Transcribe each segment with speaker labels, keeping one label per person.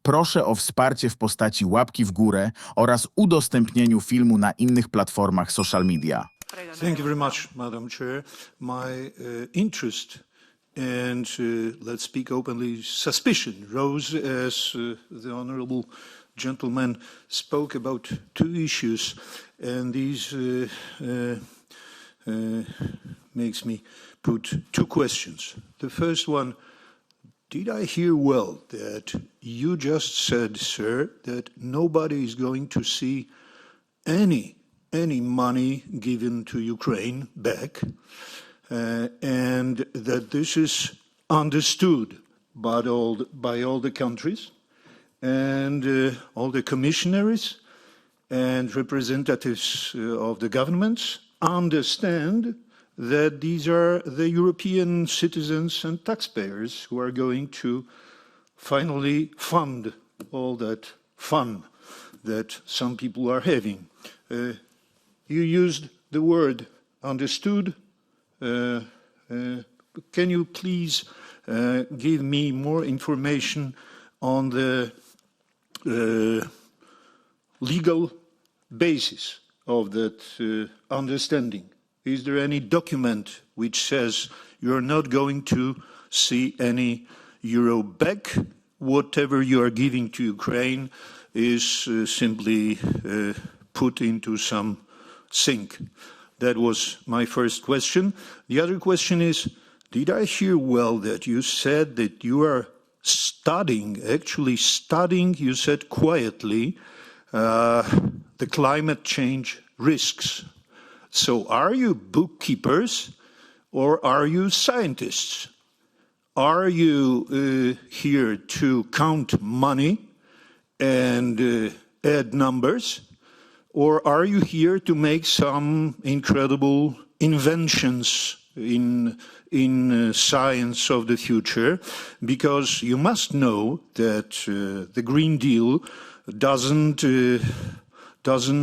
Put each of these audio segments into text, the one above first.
Speaker 1: Proszę o wsparcie w postaci łapki w górę oraz udostępnieniu filmu na innych platformach social media.
Speaker 2: Thank you very much, Madam Chair. My interest and, let's speak openly, suspicion rose as the honourable gentleman spoke about two issues, and these makes me put two questions. The first one, did I hear well that you just said, sir, that nobody is going to see any money given to Ukraine back, and that this is understood by all the countries and all the commissionaries and representatives of the governments understand that these are the European citizens and taxpayers who are going to finally fund all that fun that some people are having. You used the word understood. Can you please give me more information on the legal basis of that understanding? Is there any document which says you're not going to see any euro back? Whatever you are giving to Ukraine is simply put into some sink. That was my first question. The other question is, did I hear well that you said that you are actually studying, you said quietly, the climate change risks? So are you bookkeepers or are you scientists? Are you here to count money and add numbers? Or are you here to make some incredible inventions in science of the future? Because you must know that the Green Deal doesn't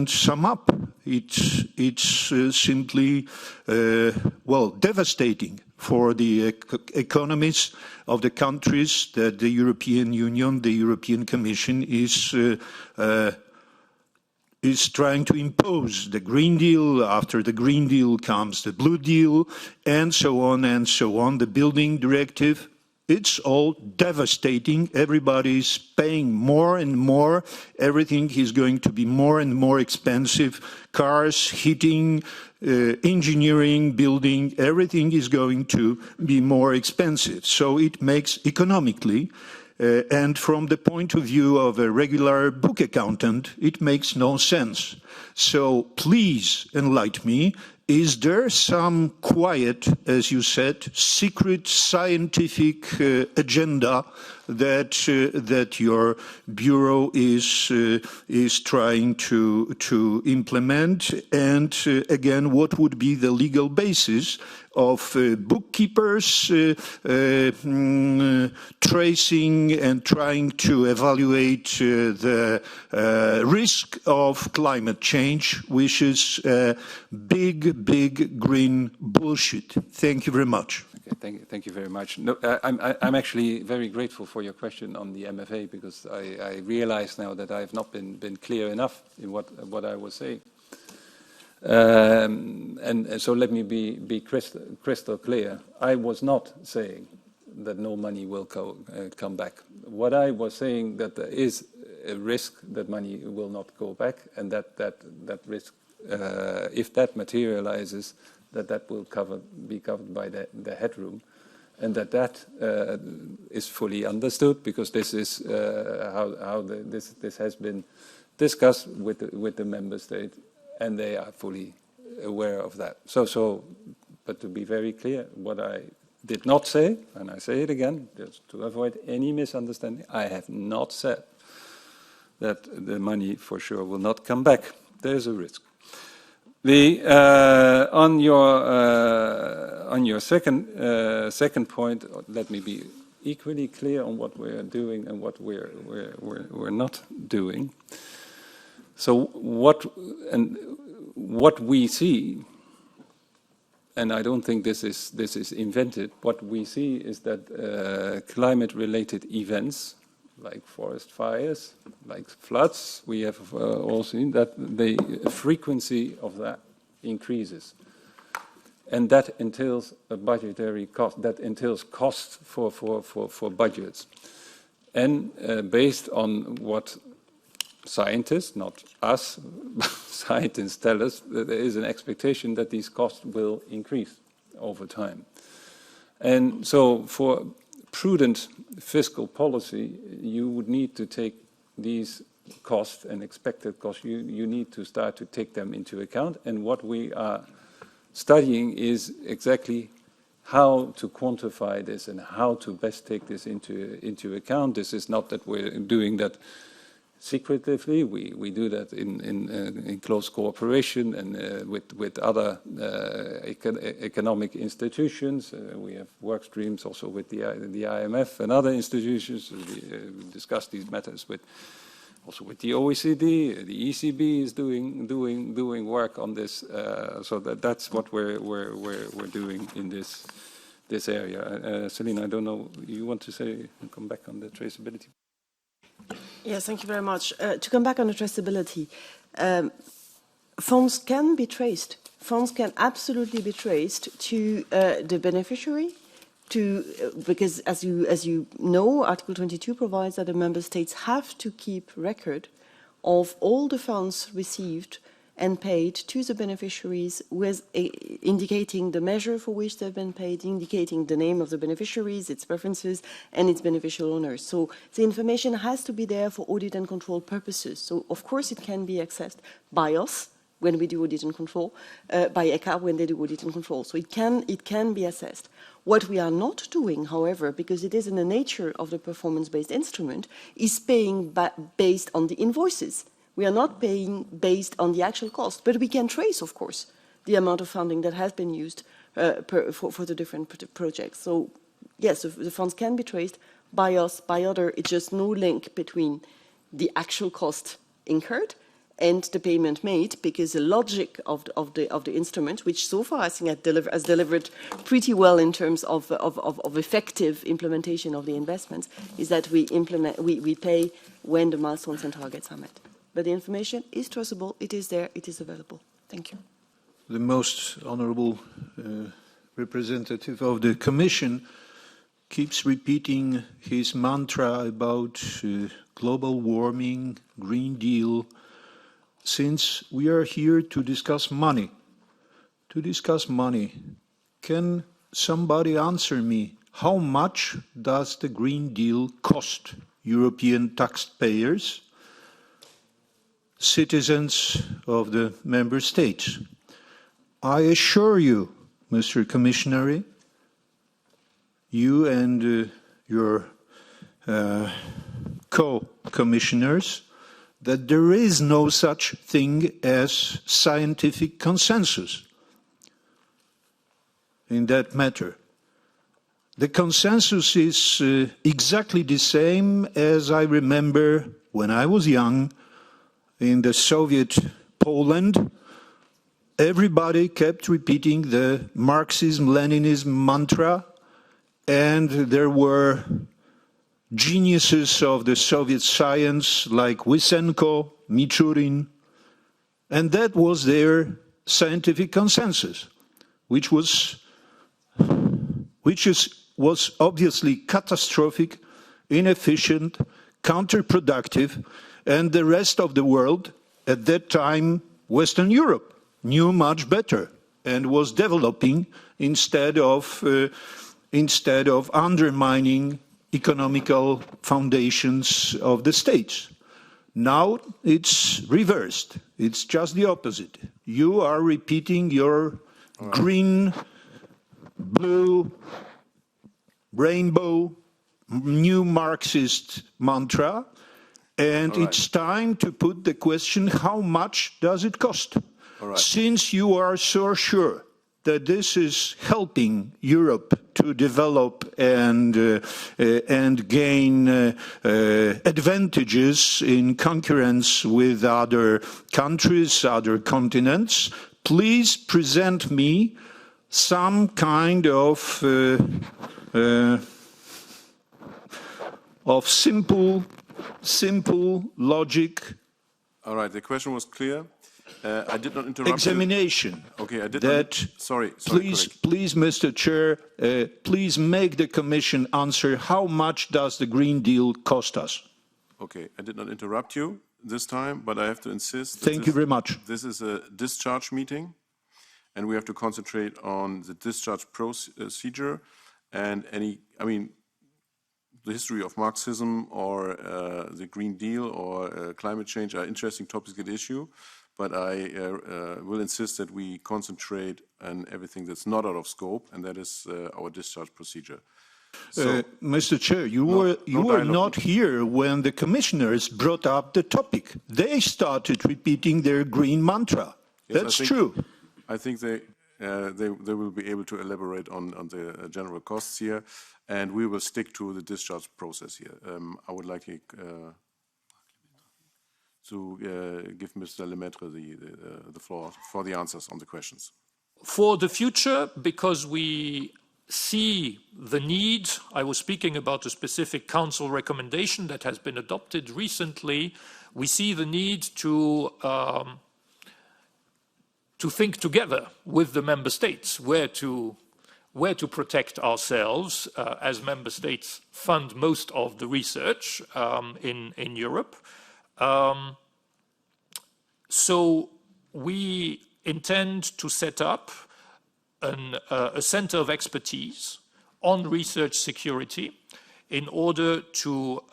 Speaker 2: sum up. It's simply, devastating for the economies of the countries that the European Union, the European Commission is trying to impose. The Green Deal, after the Green Deal comes the Blue Deal, and so on and so on, the Building Directive. It's all devastating. Everybody's paying more and more. Everything is going to be more and more expensive. Cars, heating, engineering, building, everything is going to be more expensive. So it makes economically, and from the point of view of a regular book accountant, it makes no sense. So please enlighten me. Is there some quiet, as you said, secret scientific agenda that your bureau is trying to implement? And again, what would be the legal basis of bookkeepers tracing and trying to evaluate the risk of climate change, which is big green bullshit? Thank you very much.
Speaker 3: Okay, thank you very much. No, I'm actually very grateful for your question on the MFA, because I realize now that I have not been clear enough in what I was saying. And so let me be crystal clear. I was not saying that no money will come back. What I was saying, that there is a risk that money will not go back, and that risk, if that materializes, that will be covered by the headroom, and that is fully understood, because this is how this has been discussed with the member state, and they are fully aware of that. But to be very clear, what I did not say, and I say it again, just to avoid any misunderstanding, I have not said that the money for sure will not come back. There's a risk. On your second point, let me be equally clear on what we're doing and what we're not doing. So what we see, and I don't think this is invented. What we see is that climate-related events like forest fires, like floods, we have all seen that the frequency of that increases. And that entails a budgetary cost, that entails costs for budgets. And based on what scientists, not us, scientists tell us, that there is an expectation that these costs will increase over time. And so for prudent fiscal policy, you would need to take these costs and expected costs, you need to start to take them into account. And what we are studying is exactly how to quantify this and how to best take this into account. This is not that we're doing that secretively. We do that in close cooperation and with other economic institutions. We have work streams also with the IMF and other institutions. We discuss these matters also with the OECD. The ECB is doing work on this. So that's what we're doing in this area. Selina, I don't know. You want to come back on the traceability?
Speaker 4: Yes, thank you very much. To come back on the traceability, funds can be traced. Funds can absolutely be traced to the beneficiary, because as you know, Article 22 provides that the member states have to keep record of all the funds received and paid to the beneficiaries, with indicating the measure for which they've been paid, indicating the name of the beneficiaries, its preferences, and its beneficial owners. So the information has to be there for audit and control purposes. So of course it can be accessed by us when we do audit and control, by ECHA when they do audit and control. So it can be assessed. What we are not doing, however, because it is in the nature of the performance-based instrument, is paying based on the invoices. We are not paying based on the actual cost, but we can trace, of course, the amount of funding that has been used for the different projects. So, yes, the funds can be traced by us, by other. It's just no link between the actual cost incurred and the payment made, because the logic of the instrument, which so far I think has delivered pretty well in terms of effective implementation of the investments, is that we pay when the milestones and targets are met. But the information is traceable, it is there, it is available. Thank you.
Speaker 2: The most honorable representative of the Commission keeps repeating his mantra about global warming, Green Deal. Since we are here to discuss money, can somebody answer me, how much does the Green Deal cost European taxpayers, citizens of the member states? I assure you, Mr. Commissioner, you and your co-commissioners, that there is no such thing as scientific consensus in that matter. The consensus is exactly the same as I remember when I was young in the Soviet Poland. Everybody kept repeating the Marxism-Leninism mantra, and there were geniuses of the Soviet science like Lysenko, Michurin, and that was their scientific consensus, which was obviously catastrophic, inefficient, counterproductive, and the rest of the world, at that time, Western Europe, knew much better and was developing instead of undermining economical foundations of the states. Now it's reversed. It's just the opposite. You are repeating your green, blue, rainbow, new Marxist mantra, and it's time to put the question, how much does it cost? Since you are so sure that this is helping Europe to develop and gain advantages in concurrence with other countries, other continents, please present me some kind of of simple logic
Speaker 5: All right, the question was clear. I did not interrupt
Speaker 2: examination.
Speaker 5: you. Okay, I did
Speaker 2: that,
Speaker 5: not. Sorry,
Speaker 2: please, Mr. Chair, please make the Commission answer how much does the Green Deal cost us?
Speaker 5: Okay, I did not interrupt you this time, but I have to insist.
Speaker 2: Thank you very much.
Speaker 5: This is a discharge meeting, and we have to concentrate on the discharge procedure and the history of Marxism or the Green Deal or climate change are interesting topics at issue, but I will insist that we concentrate on everything that's not out of scope, and that is our discharge procedure. So,
Speaker 2: Mr. Chair, you were not here when the commissioners brought up the topic. They started repeating their green mantra.
Speaker 5: yes,
Speaker 2: That's true.
Speaker 5: I think they will be able to elaborate on the general costs here, and we will stick to the discharge process here. I would like to give Mr. Lemaitre the floor for the answers on the questions.
Speaker 6: For the future, because we see the need, I was speaking about a specific council recommendation that has been adopted recently, we see the need to think together with the member states where to protect ourselves as member states fund most of the research in Europe. So we intend to set up a center of expertise on research security in order to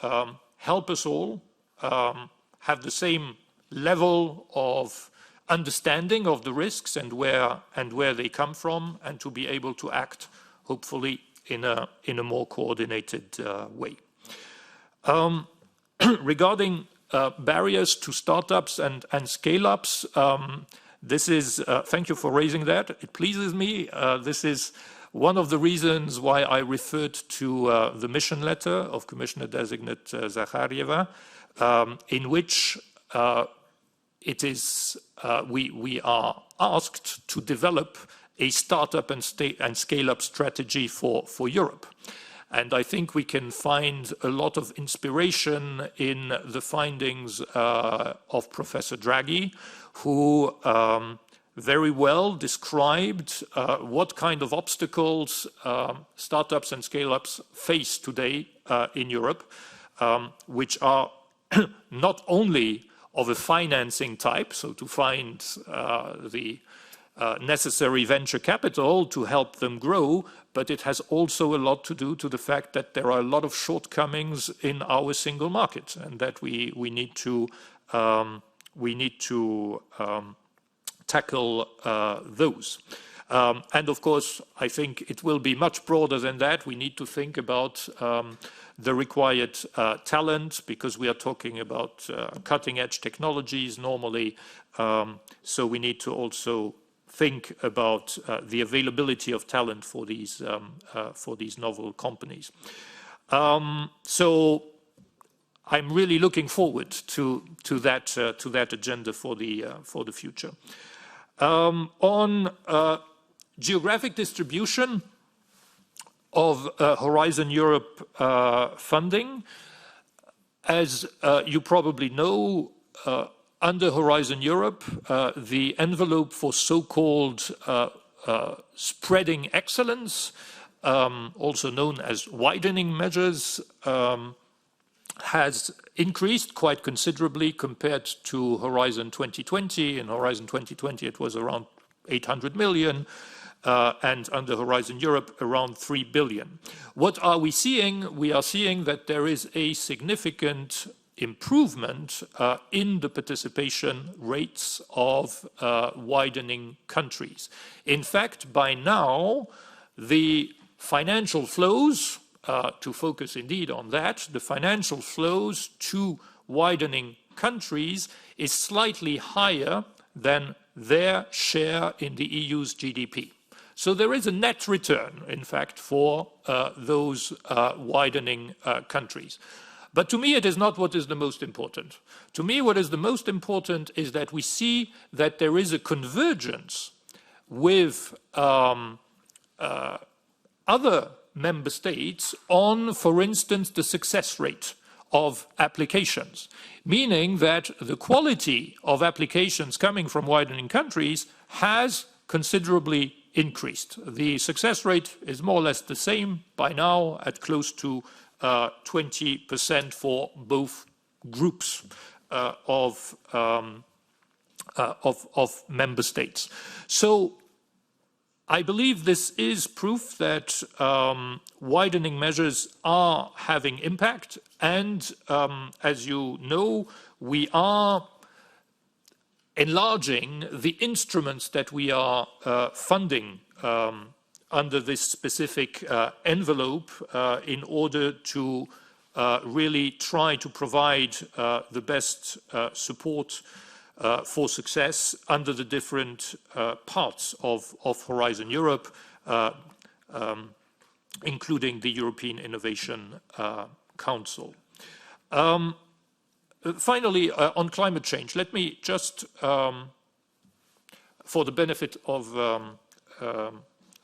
Speaker 6: help us all have the same level of understanding of the risks and where they come from, and to be able to act, hopefully, in a more coordinated way. Regarding barriers to startups and scale-ups, this is, thank you for raising that. It pleases me. This is one of the reasons why I referred to the mission letter of Commissioner-designate Zakharieva, in which it is, we are asked to develop a startup and scale-up strategy for Europe. And I think we can find a lot of inspiration in the findings of Professor Draghi, who very well described what kind of obstacles startups and scale-ups face today in Europe, which are not only of a financing type, so to find the necessary venture capital to help them grow, but it has also a lot to do to the fact that there are a lot of shortcomings in our single market, and that we need to tackle those. And of course, I think it will be much broader than that. We need to think about the required talent, because we are talking about cutting-edge technologies normally. So we need to also think about the availability of talent for these novel companies. So I'm really looking forward to that agenda for the future. On geographic distribution of Horizon Europe funding, as you probably know, under Horizon Europe, the envelope for so-called spreading excellence, also known as widening measures, has increased quite considerably compared to Horizon 2020. In Horizon 2020, it was around 800 million, and under Horizon Europe, around 3 billion. What are we seeing? We are seeing that there is a significant improvement in the participation rates of widening countries. In fact, by now, the financial flows, to focus indeed on that, the financial flows to widening countries is slightly higher than their share in the EU's GDP. So there is a net return, in fact, for those widening countries. But to me, it is not what is the most important. To me, what is the most important is that we see that there is a convergence with other member states on, for instance, the success rate of applications, meaning that the quality of applications coming from widening countries has considerably increased. The success rate is more or less the same by now, at close to 20% for both groups of member states. So I believe this is proof that widening measures are having impact, and as you know, we are enlarging the instruments that we are funding under this specific envelope in order to really try to provide the best support for success under the different parts of Horizon Europe, including the European Innovation Council. Finally, on climate change, let me just, for the benefit of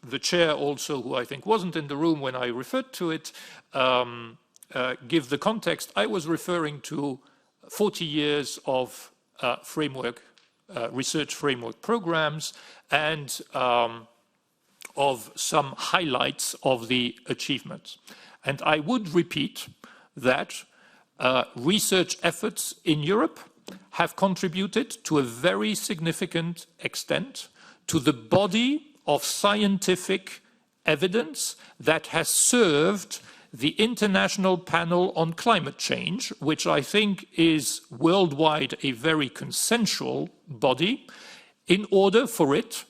Speaker 6: the chair also, who I think wasn't in the room when I referred to it, give the context. I was referring to 40 years of research framework programs and of some highlights of the achievements. And I would repeat that research efforts in Europe have contributed to a very significant extent to the body of scientific evidence that has served the International Panel on Climate Change, which I think is worldwide a very consensual body, in order for it,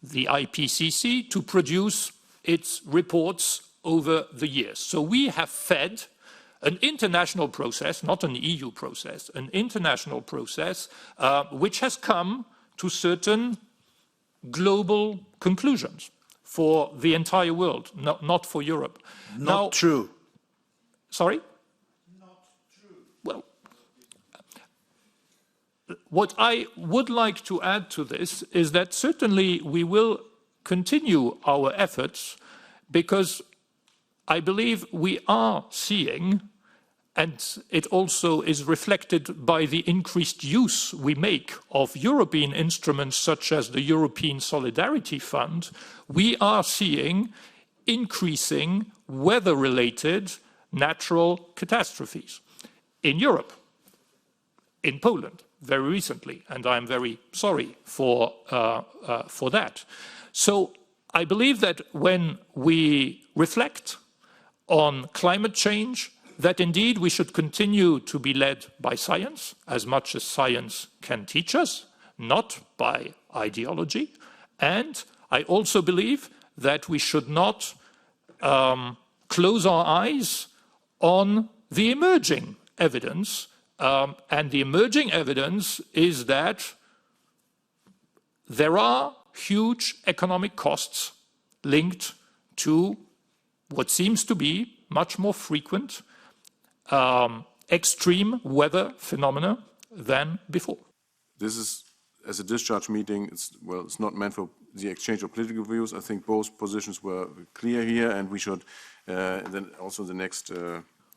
Speaker 6: the IPCC, to produce its reports over the years. So we have fed an international process, not an EU process, an international process, which has come to certain global conclusions for the entire world, not for Europe.
Speaker 2: Not true.
Speaker 6: Sorry?
Speaker 2: Not true.
Speaker 6: Well, what I would like to add to this is that certainly we will continue our efforts, because I believe we are seeing, and it also is reflected by the increased use we make of European instruments such as the European Solidarity Fund, we are seeing increasing weather-related natural catastrophes in Europe, in Poland, very recently, and I'm very sorry for that. So I believe that when we reflect on climate change, that indeed we should continue to be led by science, as much as science can teach us, not by ideology. And I also believe that we should not close our eyes on the emerging evidence. And the emerging evidence is that there are huge economic costs linked to what seems to be much more frequent extreme weather phenomena than before.
Speaker 5: This is, as a discharge meeting, it's not meant for the exchange of political views. I think both positions were clear here, and we should then also the next...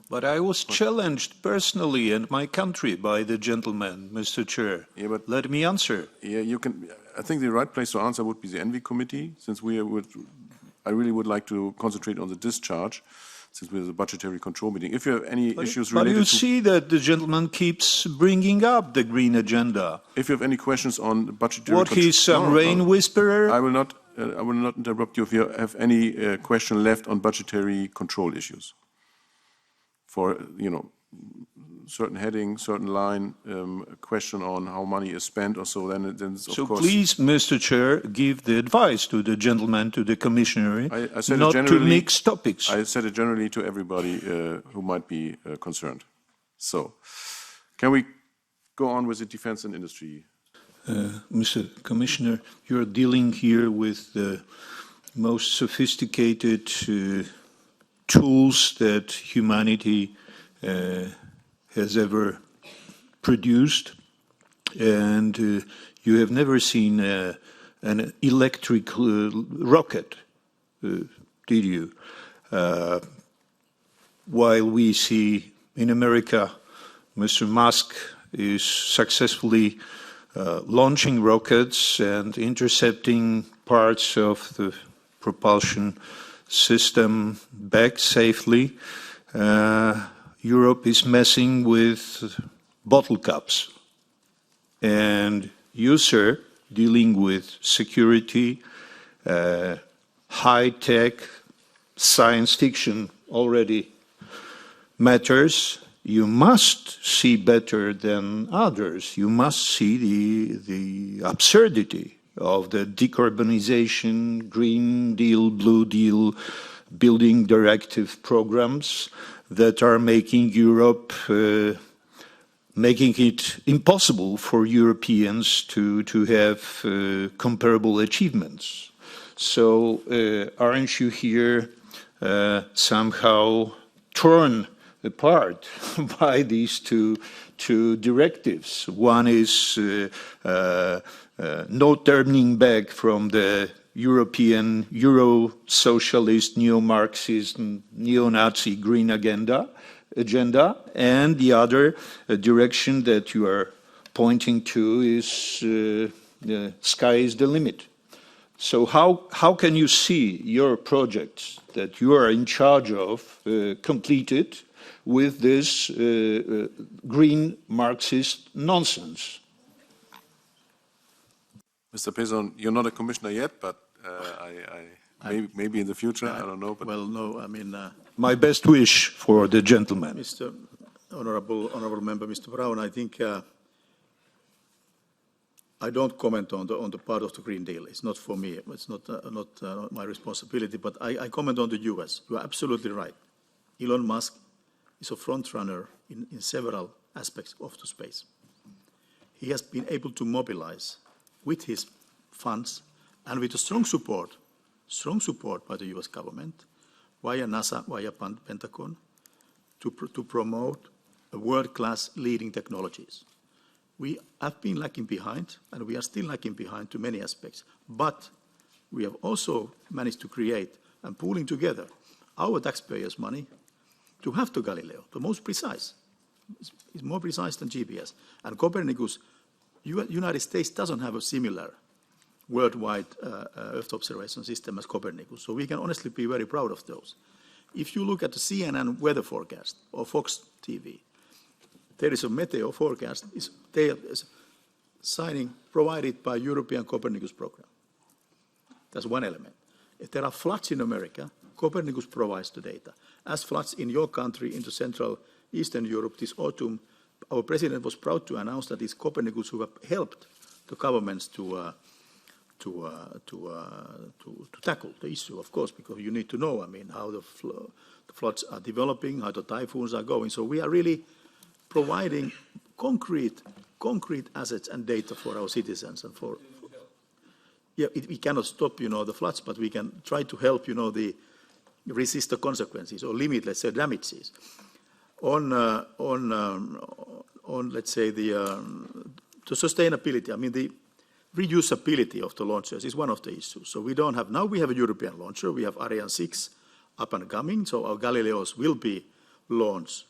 Speaker 2: But I was challenged personally and my country by the gentleman, Mr. Chair.
Speaker 5: Yeah, but
Speaker 2: let me answer.
Speaker 5: Yeah, you can. I think the right place to answer would be the Envy Committee, since I really would like to concentrate on the discharge, since we're the budgetary control meeting. If you have any issues related to... But you
Speaker 2: see that the gentleman keeps bringing up the green agenda.
Speaker 5: If you have any questions on budgetary...
Speaker 2: What, he's some rain whisperer?
Speaker 5: I will not interrupt you if you have any question left on budgetary control issues. For, certain heading, certain line, a question on how money is spent or so, then of course...
Speaker 2: So please, Mr. Chair, give the advice to the gentleman, to the commissioner, not to mix topics.
Speaker 5: I said it generally to everybody who might be concerned. So, can we go on with the defense and industry?
Speaker 2: Mr. Commissioner, you're dealing here with the most sophisticated tools that humanity has ever produced, and you have never seen an electric rocket, did you? While we see in America, Mr. Musk is successfully launching rockets and intercepting parts of the propulsion system back safely, Europe is messing with bottle caps. And you, sir, dealing with security, high-tech, science fiction already matters. You must see better than others. You must see the absurdity of the decarbonization, Green Deal, Blue Deal, building directive programs that are making Europe, making it impossible for Europeans to have comparable achievements. So aren't you here somehow torn apart by these two directives? One is no turning back from the European Euro-socialist, neo-Marxist, neo-Nazi green agenda, and the other direction that you are pointing to is the sky is the limit. So how can you see your projects that you are in charge of completed with this green Marxist nonsense?
Speaker 5: Mr. Pezon, you're not a commissioner yet, but maybe in the future, I don't know. But
Speaker 7: well, no, I mean...
Speaker 2: my best wish for the gentleman.
Speaker 7: Mr. Honorable Member, Mr. Braun, I think I don't comment on the part of the Green Deal. It's not for me. It's not my responsibility. But I comment on the U.S. You are absolutely right. Elon Musk is a front runner in several aspects of the space. He has been able to mobilize with his funds and with a strong support by the U.S. government, via NASA, via Pentagon, to promote world-class leading technologies. We have been lagging behind, and we are still lagging behind to many aspects. But we have also managed to create and pooling together our taxpayers' money to have the Galileo, the most precise. It's more precise than GPS. And Copernicus, United States doesn't have a similar worldwide Earth observation system as Copernicus. So we can honestly be very proud of those. If you look at the CNN weather forecast or Fox TV, there is a meteo forecast, is signing provided by European Copernicus program. That's one element. If there are floods in America, Copernicus provides the data. As floods in your country, into Central Eastern Europe this autumn, our president was proud to announce that it's Copernicus who have helped the governments to tackle the issue, of course, because you need to know, I mean, how the floods are developing, how the typhoons are going. So we are really providing concrete assets and data for our citizens and for we cannot stop, the floods, but we can try to help, resist the consequences or limit, let's say, damages. On let's say, the sustainability, I mean, the reusability of the launchers is one of the issues. So we don't have, now we have a European launcher, we have Ariane 6 up and coming, so our Galileos will be launched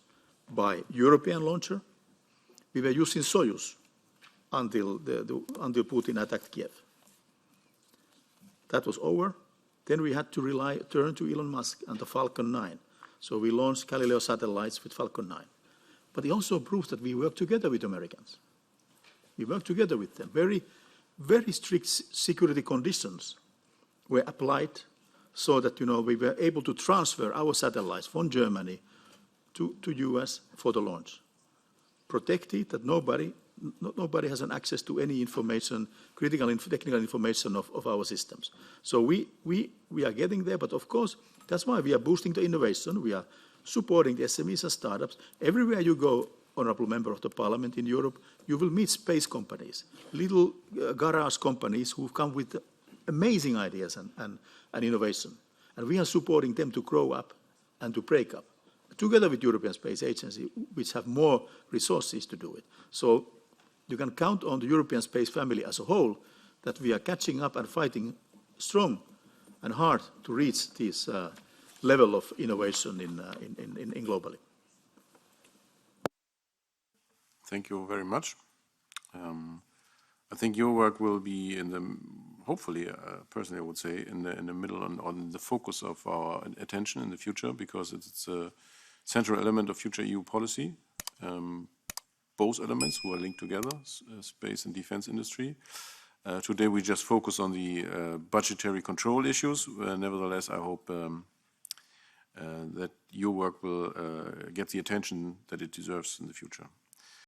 Speaker 7: by European launcher. We were using Soyuz until Putin attacked Kiev. That was over. Then we had to turn to Elon Musk and the Falcon 9. So we launched Galileo satellites with Falcon 9. But it also proves that we work together with Americans. We work together with them. Very, very strict security conditions were applied so that, we were able to transfer our satellites from Germany to US for the launch. Protected, that nobody has an access to any information, technical information of our systems. So we are getting there, but of course, that's why we are boosting the innovation. We are supporting the SMEs and startups. Everywhere you go, Honourable Member of the Parliament in Europe, you will meet space companies, little garage companies who come with amazing ideas and innovation. And we are supporting them to grow up and to break up, together with European Space Agency, which have more resources to do it. So you can count on the European space family as a whole that we are catching up and fighting strong and hard to reach these level of innovation in globally.
Speaker 5: Thank you very much. I think your work will be hopefully, personally I would say, in the middle on the focus of our attention in the future, because it's a central element of future EU policy. Both elements who are linked together, space and defense industry. Today we just focus on the budgetary control issues. Nevertheless, I hope that your work will get the attention that it deserves in the future.